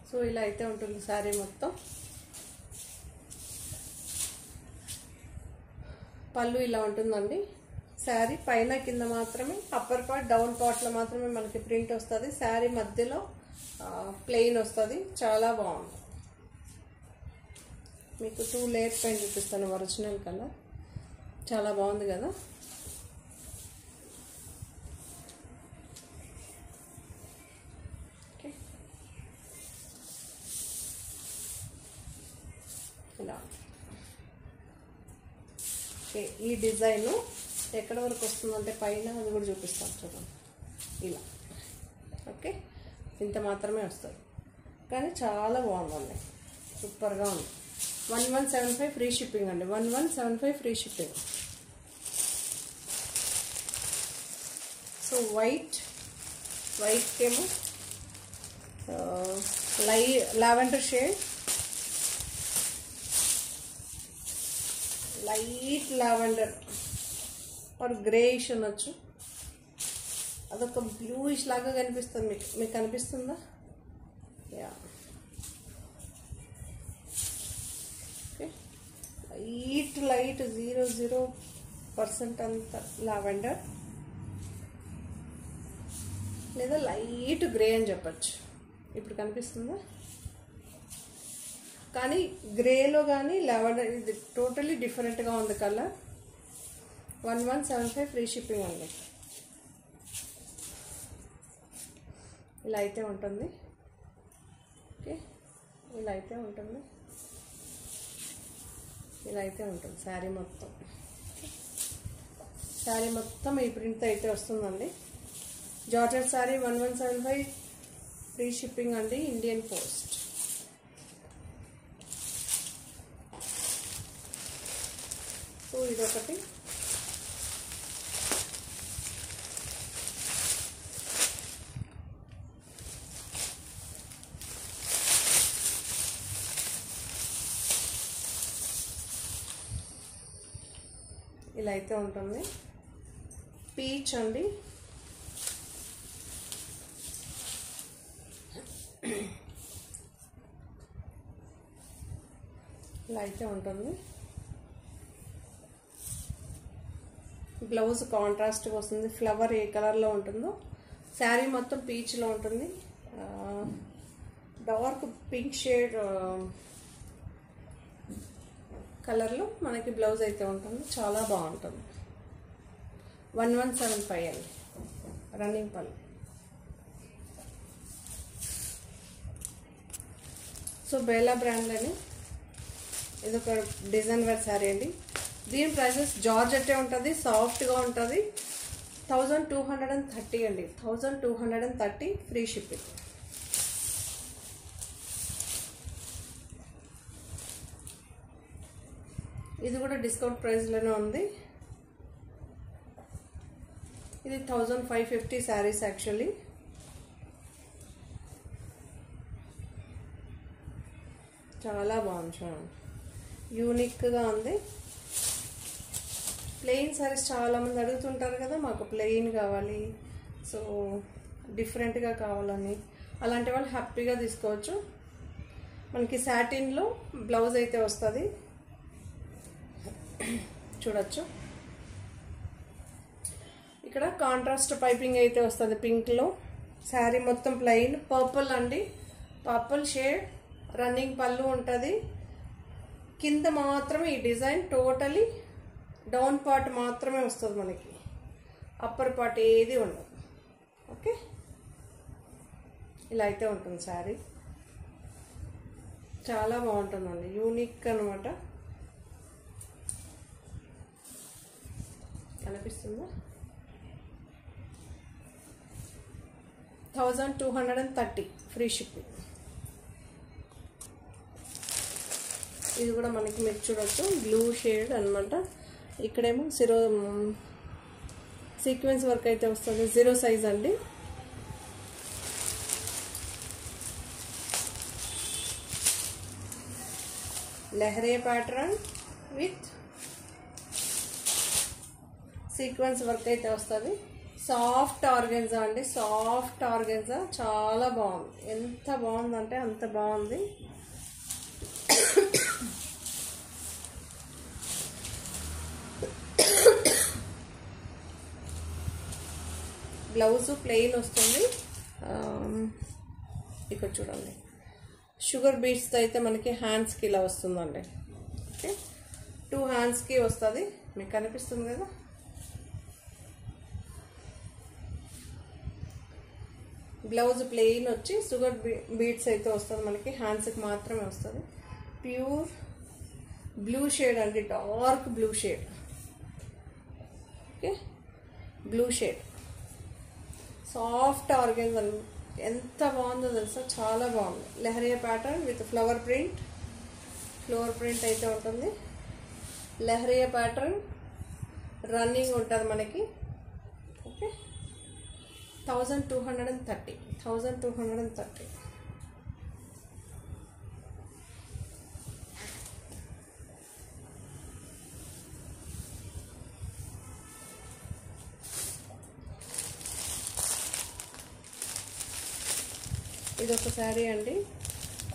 సో ఇలా అయితే ఉంటుంది శారీ మొత్తం. పళ్ళు ఇలా ఉంటుందండి. శారీ పైన కింద మాత్రమే, అప్పర్ పార్ట్ డౌన్ పార్ట్లో మాత్రమే మనకి ప్రింట్ వస్తుంది. శారీ మధ్యలో ప్లెయిన్ వస్తుంది, చాలా బాగుంది. మీకు 2 లేయర్స్ పైన చూపిస్తాను, ఒరిజినల్ కలర్ చాలా బాగుంది కదా. ఓకే, ఇలా ఓకే. ఈ డిజైను ఎక్కడ వరకు వస్తుందంటే పైన అది కూడా చూపిస్తాను చూడండి, ఇలా. ఓకే, ఇంత మాత్రమే వస్తుంది కానీ చాలా బాగుందండి, సూపర్గా ఉంది. 1175 ఫ్రీ షిప్పింగ్ అండి. 1175 ఫ్రీ షిప్పింగ్. సో వైట్ ఏమో lavender shade, light lavender or greyish అనొచ్చు. అదొక బ్లూయిష్ లాగా కనిపిస్తుంది మీకు కనిపిస్తుందా? యా. ఓకే, లైట్ 0% అంత లావెండర్ లేదా లైట్ గ్రే అని చెప్పచ్చు. ఇప్పుడు కనిపిస్తుందా? కానీ గ్రేలో కానీ లావెండర్ ఇది టోటలీ డిఫరెంట్గా ఉంది కలర్. 1175 ఫ్రీ షిప్పింగ్ అండి. ఇలా అయితే ఉంటుంది. ఓకే, ఇలా అయితే ఉంటుంది, ఇలా అయితే ఉంటుంది శారీ మొత్తం. శారీ మొత్తం ఈ ప్రింట్ అయితే వస్తుందండి. జార్జెట్ శారీ 1175 ఫ్రీ షిప్పింగ్ అండి, ఇండియన్ పోస్ట్. సో ఇదొకటి ఇలా అయితే ఉంటుంది. పీచ్ అండి, ఇలా అయితే ఉంటుంది. బ్లౌజ్ కాంట్రాస్ట్గా వస్తుంది, ఫ్లవర్ ఏ కలర్లో ఉంటుందో. శారీ మొత్తం పీచ్లో ఉంటుంది. డార్క్ పింక్ షేడ్ కలర్లో మనకి బ్లౌజ్ అయితే ఉంటుంది. చాలా బాగుంటుంది. 1175 అండి రన్నింగ్ పళ్ళు. సో బేలా బ్రాండ్లోని ఇదొక డిజైన్ వేర్ శారీ అండి. దీని ప్రైసెస్ జార్జెట్టే ఉంటుంది, సాఫ్ట్గా ఉంటుంది. 1230 అండి, 1230 ఫ్రీ షిప్పింగ్. ఇది కూడా డిస్కౌంట్ ప్రైస్లోనే ఉంది. ఇది 1550 శారీస్ యాక్చువల్లీ. చాలా బాగుంది చూడండి, యూనిక్గా ఉంది. ప్లెయిన్ శారీస్ చాలామంది అడుగుతుంటారు కదా, మాకు ప్లెయిన్ కావాలి, సో డిఫరెంట్గా కావాలని, అలాంటి వాళ్ళు హ్యాపీగా తీసుకోవచ్చు. మనకి సాటిన్లో బ్లౌజ్ అయితే వస్తుంది, చూడొచ్చు. ఇక్కడ కాంట్రాస్ట్ పైపింగ్ అయితే వస్తుంది పింక్లో. శారీ మొత్తం ప్లెయిన్. పర్పుల్ అండి, పర్పుల్ షేడ్ రన్నింగ్ పళ్ళు ఉంటుంది. కింద మాత్రమే ఈ డిజైన్ టోటలీ డౌన్ పార్ట్ మాత్రమే వస్తుంది మనకి, అప్పర్ పార్ట్ ఏది ఉండదు. ఓకే, ఇలా అయితే ఉంటుంది శారీ. చాలా బాగుంటుందండి, యూనిక్ అనమాట. కనిపిస్తుందా? 1230 ఫ్రీ షిప్పింగ్. ఇది కూడా మనకి మీరు చూడొచ్చు, బ్లూ షేడ్ అనమాట. ఇక్కడేమో సీక్వెన్స్ వర్క్ అయితే వస్తుంది. 0 సైజ్ అండి. లెహరే ప్యాటర్న్ విత్ సీక్వెన్స్ వర్క్ అయితే వస్తుంది. సాఫ్ట్ ఆర్గెన్జా అండి, సాఫ్ట్ ఆర్గెన్జా. చాలా బాగుంది, ఎంత బాగుందంటే అంత బాగుంది. బ్లౌజ్ ప్లెయిన్ వస్తుంది. ఇక్కడ చూడండి, షుగర్ బీట్స్తో అయితే మనకి హ్యాండ్స్కి ఇలా వస్తుందండి. ఓకే, 2 హ్యాండ్స్కి వస్తుంది, మీకు కనిపిస్తుంది కదా. బ్లౌజ్ ప్లెయిన్ వచ్చి షుగర్ బీట్స్ అయితే వస్తుంది మనకి, హ్యాండ్స్కి మాత్రమే వస్తుంది. ప్యూర్ బ్లూ షేడ్ అండి, dark blue shade. Okay, blue shade soft organza. ఎంత బాగుందో తెలుసా, చాలా బాగుంది. Leheriya pattern with flower print అయితే ఉంటుంది. లెహరియా ప్యాటర్న్ రన్నింగ్ ఉంటుంది మనకి. ఓకే, 1230. ఇది ఒక శారీ అండి.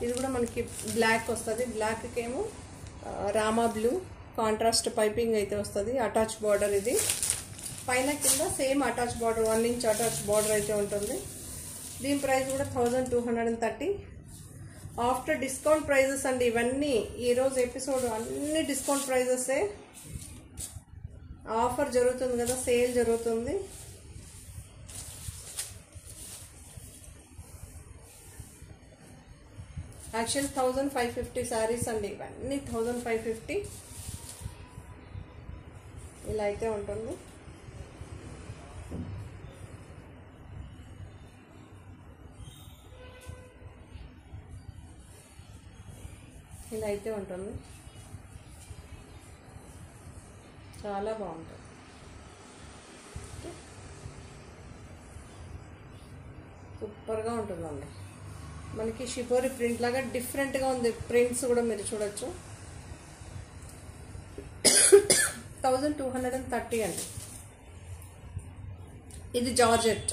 ఇది కూడా మనకి బ్లాక్ వస్తుంది. బ్లాక్కి ఏమో రామా బ్లూ కాంట్రాస్ట్ పైపింగ్ అయితే వస్తుంది. Attach border. ఇది పైన కింద same attach border, 1 inch attach border అయితే ఉంటుంది. దీని ప్రైస్ కూడా 1230. ఆఫ్టర్ డిస్కౌంట్ ప్రైజెస్ అండి ఇవన్నీ. ఈరోజు ఎపిసోడ్ అన్ని డిస్కౌంట్ ప్రైజెసే. ఆఫర్ జరుగుతుంది కదా, సేల్ జరుగుతుంది. యాక్చువల్ 1550 శారీస్ అండి ఇవన్నీ. 1550 ఇలా అయితే ఉంటుంది. ఇలా అయితే ఉంటుంది, చాలా బాగుంటుంది. సూపర్గా ఉంటుందండి. మనకి షిపోరి ప్రింట్ లాగా డిఫరెంట్గా ఉంది. ప్రింట్స్ కూడా మీరు చూడొచ్చు. 1230 అండి. ఇది జార్జెట్.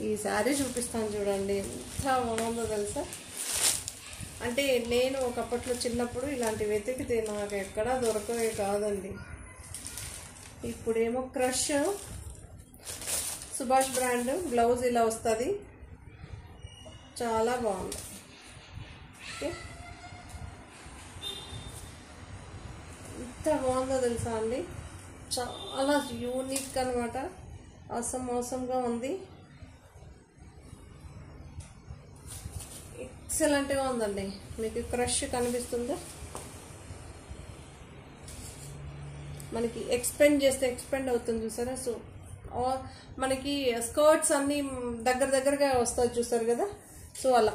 ఈ శారీ చూపిస్తాను చూడండి, ఎంత బాగుందో తెలుసా. అంటే నేను ఒకప్పట్లో చిన్నప్పుడు ఇలాంటి వెతికితే నాకు ఎక్కడా దొరకవే కాదండి. ఇప్పుడేమో క్రష్ సుభాష్ బ్రాండ్ బ్లౌజ్ ఇలా వస్తుంది, చాలా బాగుంది. ఓకే, ఎంత బాగుందో తెలుసా అండి, చాలా యూనిక్ అనమాట. మోసంగా ఉంది, ఎక్సలెంట్గా ఉందండి. మీకు క్రష్ కనిపిస్తుందా? మనకి ఎక్స్పెండ్ అవుతుంది చూసారా. సో మనకి స్కర్ట్స్ అన్నీ దగ్గరగా వస్తుంది చూసారు కదా. సో అలా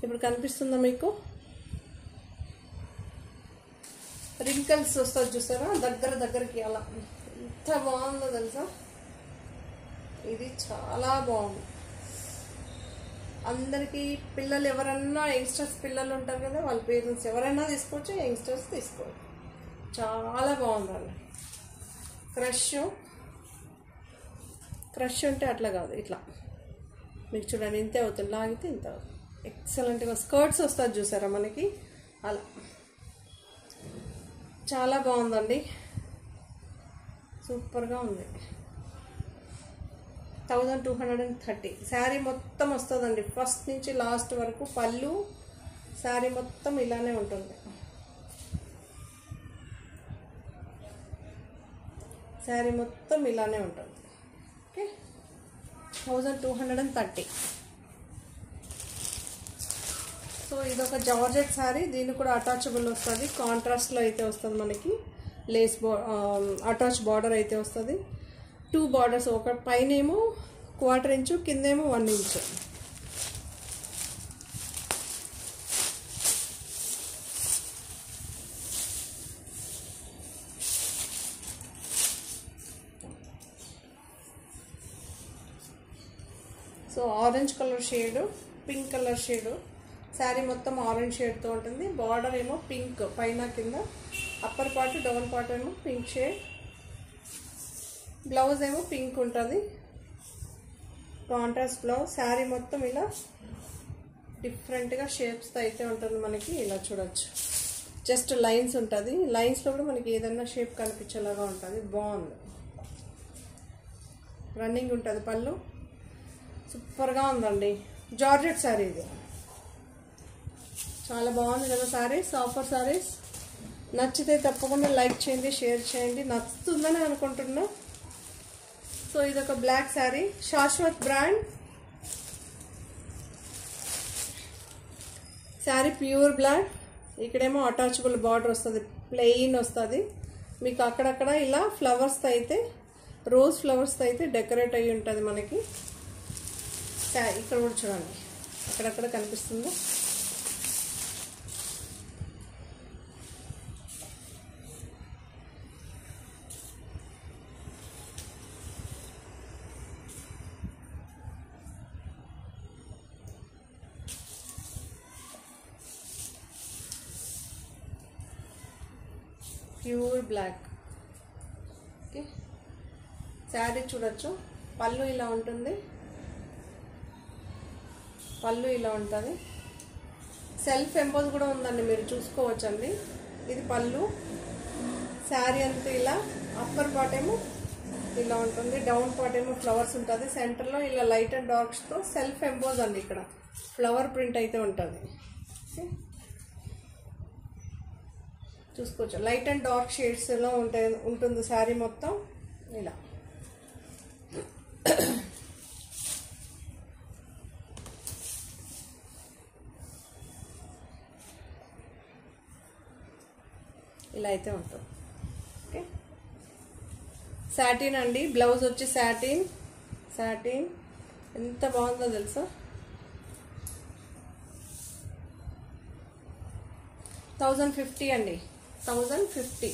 ఇప్పుడు కనిపిస్తుందా మీకు? రింకల్స్ వస్తుంది చూసారా దగ్గరికి, అలా ఎంత బాగుందో తెలుసా. ఇది చాలా బాగుంది. అందరికీ పిల్లలు ఎవరన్నా యంగ్స్టర్స్ పిల్లలు ఉంటారు కదా, వాళ్ళ పేరెంట్స్ ఎవరైనా తీసుకోవచ్చు, యంగ్స్టర్స్ తీసుకోవచ్చు. చాలా బాగుందండి. క్రష్ అంటే అట్లా కాదు, ఇట్లా మీకు చూడండి, ఇంతే అవుతుంది, లాగితే ఇంత అవుతుంది. ఎక్సలెంట్గా స్కర్ట్స్ వస్తుంది చూసారా మనకి, అలా చాలా బాగుందండి, సూపర్గా ఉంది. 1230. శారీ మొత్తం వస్తుందండి, ఫస్ట్ నుంచి లాస్ట్ వరకు. పళ్ళు శారీ మొత్తం ఇలానే ఉంటుంది. శారీ మొత్తం ఇలానే ఉంటుంది. ఓకే, 1230. సో ఇదొక జార్జెట్ శారీ, దీన్ని కూడా అటాచబుల్ వస్తుంది. కాంట్రాస్ట్లో అయితే వస్తుంది మనకి, లేస్ అటాచ్ బార్డర్ అయితే వస్తుంది. 2 బార్డర్స్, ఒక పైనేమో 1/4 ఇంచు, కిందేమో 1 inch. So orange colour shade, pink colour shade, saree మొత్తం ఆరెంజ్ షేడ్తో ఉంటుంది. బార్డర్ ఏమో పింక్ పైన కింద, అప్పర్ పార్ట్ డౌన్ పార్ట్ ఏమో పింక్ షేడ్, బ్లౌజ్ ఏమో పింక్ ఉంటుంది, కాంట్రాస్ట్ బ్లౌజ్. శారీ మొత్తం ఇలా డిఫరెంట్గా షేప్స్తో అయితే ఉంటుంది మనకి, ఇలా చూడొచ్చు. జస్ట్ లైన్స్ ఉంటుంది, లైన్స్లో కూడా మనకి ఏదైనా షేప్ కనిపించేలాగా ఉంటుంది. బాగుంది, రన్నింగ్ ఉంటుంది పళ్ళు, సూపర్గా ఉందండి. జార్జెట్ శారీ ఇది, చాలా బాగుంది కదా శారీస్, ఆఫర్ శారీస్. నచ్చితే తప్పకుండా లైక్ చేయండి, షేర్ చేయండి. నచ్చుతుందని అనుకుంటున్నా. సో ఇదొక black sari, Shashwat brand sari, pure black. ఇక్కడేమో అటాచబుల్ బార్డర్ వస్తుంది, ప్లెయిన్ వస్తుంది. మీకు అక్కడక్కడ ఇలా ఫ్లవర్స్తో అయితే, రోజ్ ఫ్లవర్స్తో అయితే డెకరేట్ అయ్యి ఉంటుంది మనకి. ఇక్కడ కూడా చూడండి, అక్కడక్కడ కనిపిస్తుంది. Pure black. ఓకే, శారీ చూడొచ్చు. పళ్ళు ఇలా ఉంటుంది, పళ్ళు ఇలా ఉంటుంది. సెల్ఫ్ ఎంపోజ్ కూడా ఉందండి, మీరు చూసుకోవచ్చండి. ఇది పళ్ళు. శారీ అంతా ఇలా, అప్పర్ పార్ట్ ఏమో ఇలా ఉంటుంది, డౌన్ పార్ట్ ఏమో ఫ్లవర్స్ ఉంటుంది. సెంటర్లో ఇలా లైట్ అండ్ డార్క్స్తో సెల్ఫ్ ఎంపోజ్ అండి, ఇక్కడ ఫ్లవర్ ప్రింట్ అయితే ఉంటుంది. చూసుకోవచ్చు, లైట్ అండ్ డార్క్ షేడ్స్లో ఉంటుంది శారీ మొత్తం ఇలా. ఇలా అయితే ఉంటుంది. ఓకే, సాటిన్ అండి, బ్లౌజ్ వచ్చి సాటిన్. ఎంత బాగుందో తెలుసా. 1050 అండి, 1050.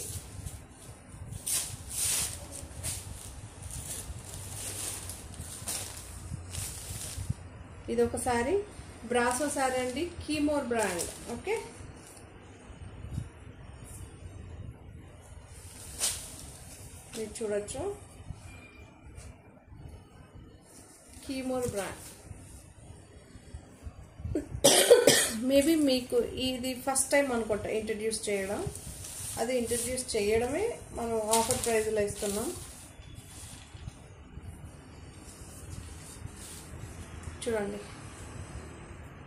ఇది ఒక శారీ, బ్రాసో శారీ అండి, కీమోర్ బ్రాండ్. ఓకే, మీరు చూడొచ్చు, కీమోర్ బ్రాండ్. మేబీ మీకు ఇది ఫస్ట్ టైం అనుకుంటా ఇంట్రడ్యూస్ చేయడం. అది ఇంట్రడ్యూస్ చేయడమే మనం ఆఫర్ ప్రైజ్లో ఇస్తున్నాం. చూడండి,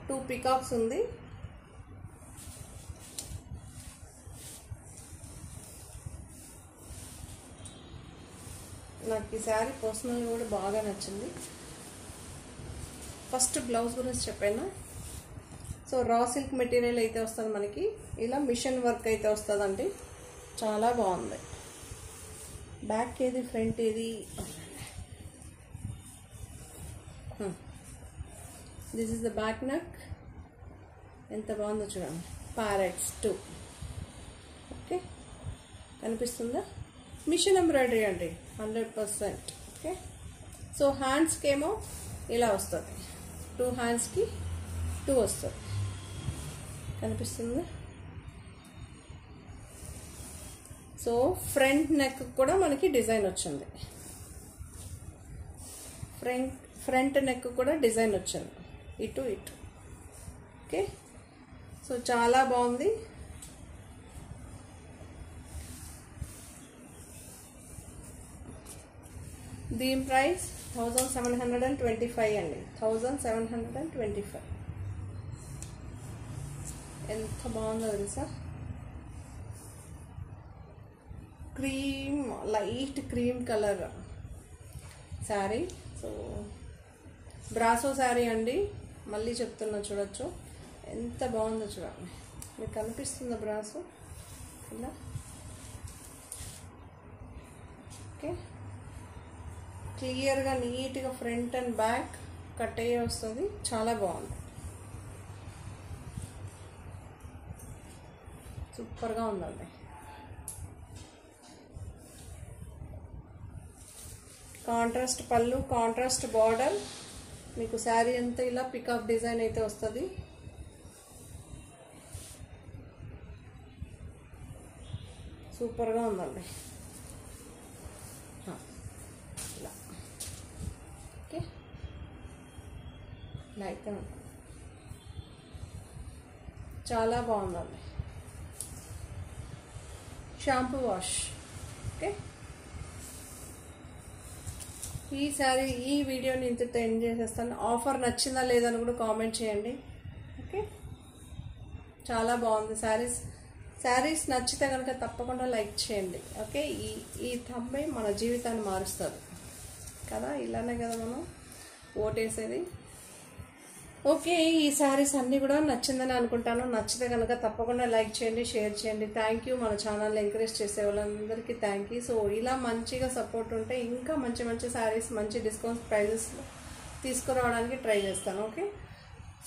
2 పికాక్స్ ఉంది. నాకు ఈ శారీ పర్సనల్గా కూడా బాగా నచ్చింది. ఫస్ట్ బ్లౌజ్ గురించి చెప్పాను. సో రా సిల్క్ మెటీరియల్ అయితే వస్తుంది మనకి, ఇలా మిషన్ వర్క్ అయితే వస్తుందండి. చాలా బాగుంది. బ్యాక్ ఏది, ఫ్రంట్ ఏది? This is the back neck. ఎంత బాగుందో చూడండి. ప్యారెట్స్ 2. ఓకే, కనిపిస్తుందా? మిషన్ ఎంబ్రాయిడరీ అండి, 100%. ఓకే, సో హ్యాండ్స్కి ఏమో ఇలా వస్తుంది. 2 హ్యాండ్స్కి 2 వస్తుంది. కనిపిస్తుందా? సో ఫ్రంట్ నెక్ కూడా మనకి డిజైన్ వచ్చింది. ఫ్రంట్ నెక్ కూడా డిజైన్ వచ్చింది, ఇటు ఇటు. ఓకే, సో చాలా బాగుంది. దీని ప్రైస్ 1725 అండి. 1725. ఎంత బాగుందో తెలుసా? Cream, light cream colour sari. So brasso sari అండి, మళ్ళీ చెప్తున్నా, చూడొచ్చు ఎంత బాగుందో. చూడండి, మీకు కనిపిస్తుందా బ్రాసో ఇలా? ఓకే, క్లియర్గా నీట్గా ఫ్రంట్ అండ్ బ్యాక్ కట్ అయ్యే వస్తుంది. చాలా బాగుంది, సూపర్గా ఉందండి. కాంట్రాస్ట్ పళ్ళు, కాంట్రాస్ట్ బార్డర్, మీకు శారీ అంతా ఇలా పికాక్ డిజైన్ అయితే వస్తుంది. సూపర్గా ఉందండి. ఇలా ఓకే, ఇలా అయితే ఉంటుంది. చాలా బాగుందండి. Shampoo wash. ఓకే, ఈ సారీ ఈ వీడియోని ఇంతతో ఎండ్ చేసేస్తాను. ఆఫర్ నచ్చిందా లేదని కూడా కామెంట్ చేయండి. ఓకే, చాలా బాగుంది శారీస్ నచ్చితే కనుక తప్పకుండా లైక్ చేయండి. ఓకే, ఈ థంబే మన జీవితాన్ని మారుస్తుంది కదా, ఇలానే కదా మనం ఓటేసేది. ఓకే, ఈ శారీస్ అన్నీ కూడా నచ్చిందని అనుకుంటాను. నచ్చితే కనుక తప్పకుండా లైక్ చేయండి, షేర్ చేయండి. Thank you. మన ఛానల్ ఎంకరేజ్ చేసే వాళ్ళందరికీ థ్యాంక్ యూ. సో ఇలా మంచిగా సపోర్ట్ ఉంటే ఇంకా మంచి మంచి శారీస్ మంచి డిస్కౌంట్ ప్రైజెస్ తీసుకురావడానికి ట్రై చేస్తాను. ఓకే,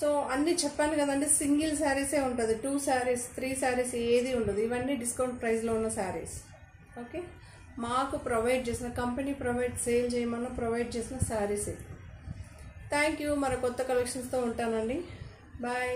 సో అన్నీ చెప్పాను కదండి, సింగిల్ శారీసే ఉంటుంది. 2 శారీస్ 3 శారీస్ ఏది ఉండదు. ఇవన్నీ డిస్కౌంట్ ప్రైస్లో ఉన్న శారీస్. ఓకే, మాకు ప్రొవైడ్ చేసిన కంపెనీ సేల్ చేయమన్నా ప్రొవైడ్ చేసిన శారీస్ ఇది. Thank you. మన కొత్త కలెక్షన్స్తో ఉంటానండి. బాయ్.